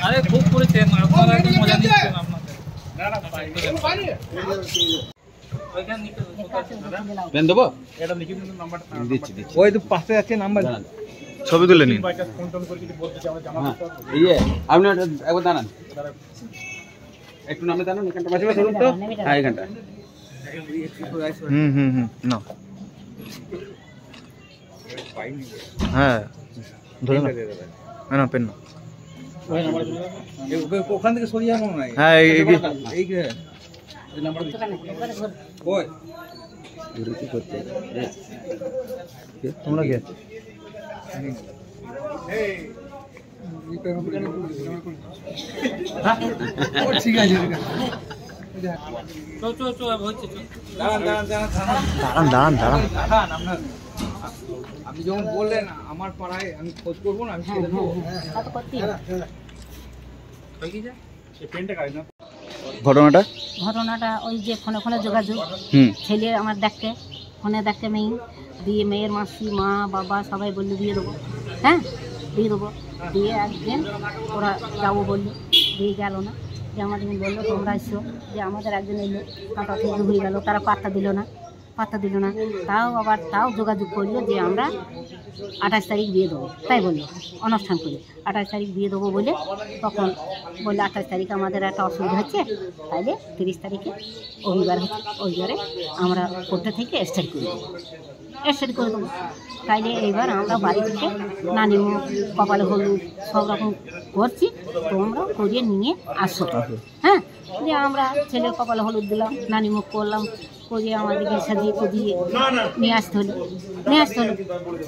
আরে খুব করেছেন আপনারা, একদম মজা নিচ্ছেন আপনাদের। পেন দেবো, ওই তো পাশে আছে নাম্বার, ছবি তুলে নিন। আপনি একবার দাঁড়ান, একটু নামে দাঁড়ান, এখানটা মাঝে মাঝে ধরুন তো। হ্যাঁ এখানটা। না হ্যাঁ ধরে না পেন না, ওখান থেকে সরিয়ে আনো না। হ্যাঁ এই নাম্বার কই তোমরা কে ঠিক আছে দাঁড়ান। আপনি যখন বললেন আমার পাড়ায় আমি খোঁজ করবো না, আমি ঘটনাটা ওই যে ফোনে যোগাযোগ, ছেলে আমার দেখতে ফোনে দেখতে মেয়ে দিয়ে, মেয়ের মাসি মা বাবা সবাই বললো দিয়ে দেবো, হ্যাঁ দিয়ে দেবো। দিয়ে একদিন ওরা যাবো বললো, দিয়ে গেল না। যে আমাদের বললো তোমরা এসো, যে আমাদের একদিন এলো, কাঁটা থেকে হয়ে গেল, তারা পাত্তা দিল না। তাও যোগাযোগ করলো যে আমরা 28 তারিখ দিয়ে দেবো, তাই বললো অনুষ্ঠান করে 28 তারিখ দিয়ে দেবো বলে। তখন বললো 28 তারিখে আমাদের একটা অসুবিধা হচ্ছে, তাইলে 30 তারিখে রবিবার হচ্ছে, রবিবারে আমরা কোর্টে থেকে স্টেট করে দেবো। তাইলে এইবার আমরা বাড়ি থেকে নানিমুখ কপালে হলুদ সব রকম করছি, তোমরা করিয়ে নিয়ে আসো। হ্যাঁ, যে আমরা ছেলের কপালে হলুদ দিলাম, নানিমুখ করলাম, করিয়ে আমাদেরকে সাজিয়ে কুজিয়ে নিয়ে আসতে হলো।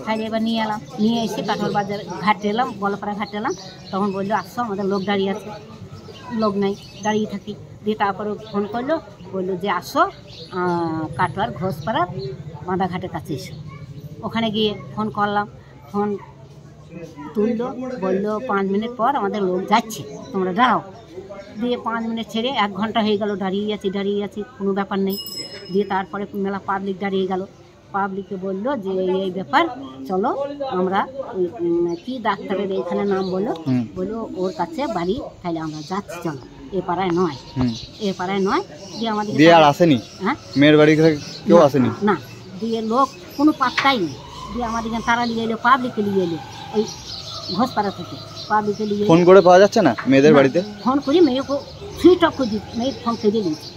তাহলে এবার নিয়ে এলাম, নিয়ে এসে কাঠল বাজার ঘাটে এলাম, বলপাড়া ঘাটে এলাম। তখন বললো আসো, আমাদের লোক দাঁড়িয়ে আছে, লোক নাই, দাঁড়িয়ে থাকি। দিয়ে তারপরে ফোন করলো, বললো যে আসো কাটোয়ার ঘোষপাড়ার বাঁধাঘাটের কাছে এসো। ওখানে গিয়ে ফোন করলাম, ফোন তুললো, বললো 5 মিনিট পর আমাদের লোক যাচ্ছে, তোমরা দাঁড়াও। দিয়ে 5 মিনিট ছেড়ে 1 ঘন্টা হয়ে গেল, দাঁড়িয়ে আছি, কোনো ব্যাপার নেই। দিয়ে তারপরে মেলা পাবলিক দাঁড়িয়ে গেল। পাবলিককে বললো যে এই ব্যাপার, চলো আমরা ওই কি ডাক্তারের এখানে নাম বললো ওর কাছে বাড়ি, তাহলে আমরা যাচ্ছি, চলো এ পাড়ায় নয়। দিয়ে আমাদের আর আসেনি, হ্যাঁ মেয়ের বাড়ি কেউ আসেনি না। দিয়ে লোক কোনো পাত্তাই নেই। দিয়ে আমাদের তারা নিয়ে এলো, পাবলিককে নিয়ে এলো ওই ঘোষপাড়া থেকে। পাবলিককে নিয়ে ফোন করে পাওয়া যাচ্ছে না মেয়েদের বাড়িতে, ফোন করি মেয়েকে সুইচ অফ করে দিচ্ছি, মেয়ে ফোন কেটে নিয়েছি।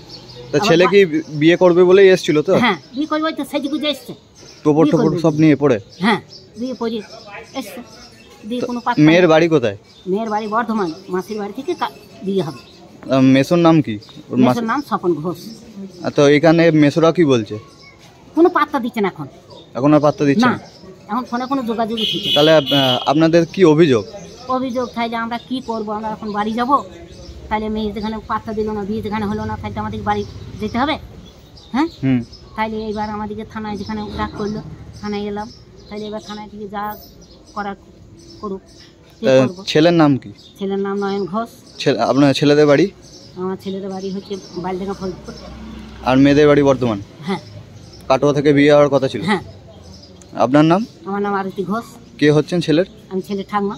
তা ছেলে কি বিয়ে করবে বলেই এসেছিল তো? হ্যাঁ, বিয়ে করবে তো সেজে গুজে এসছে, টোপর সব নিয়ে পড়ে। হ্যাঁ, বিয়ে পড়ে এসছে। দিয়ে কোনো মেয়ের বাড়ি কোথায়? মেয়ের বাড়ি বর্ধমান, মাসির বাড়ি থেকে বিয়ে হবে। মেসোর নাম কি? মেসোর নাম স্বপন ঘোষ। তো এখানে মেসোরা কি বলছে? কোনো পাত্তা দিচ্ছে না এখন আর পাত্তা দিচ্ছে না, এখন ফোনে কোনো যোগাযোগই ঠিক। তাহলে আপনাদের কি অভিযোগ? তাইলে আমরা কি করবো, আমরা এখন বাড়ি যাব। তাহলে মেয়ে যেখানে পাত্তা দিল না, বিয়ে যেখানে হলো না, তাহলে আমাদের বাড়ি যেতে হবে। হ্যাঁ, তাইলে এইবার আমাদেরকে থানায় যেখানে ডাক করলো, থানায় এলাম। তাহলে এবার থানায় থেকে যা করার করুক। ছেলের নাম কি? ছেলের নাম নয়ন ঘোষ। আপনার ছেলেদের বাড়ি? আমার ছেলেদের বাড়ি হচ্ছে বালডাঙ্গা ফরিদপুর। আর মেয়েদের বাড়ি বর্ধমান? হ্যাঁ। কাটোয়া থেকে বিয়ে হওয়ার কথা ছিল? হ্যাঁ। আপনার নাম? আমার নাম আরতি ঘোষ। কে হচ্ছেন ছেলের? আমি ছেলের ঠাকমা।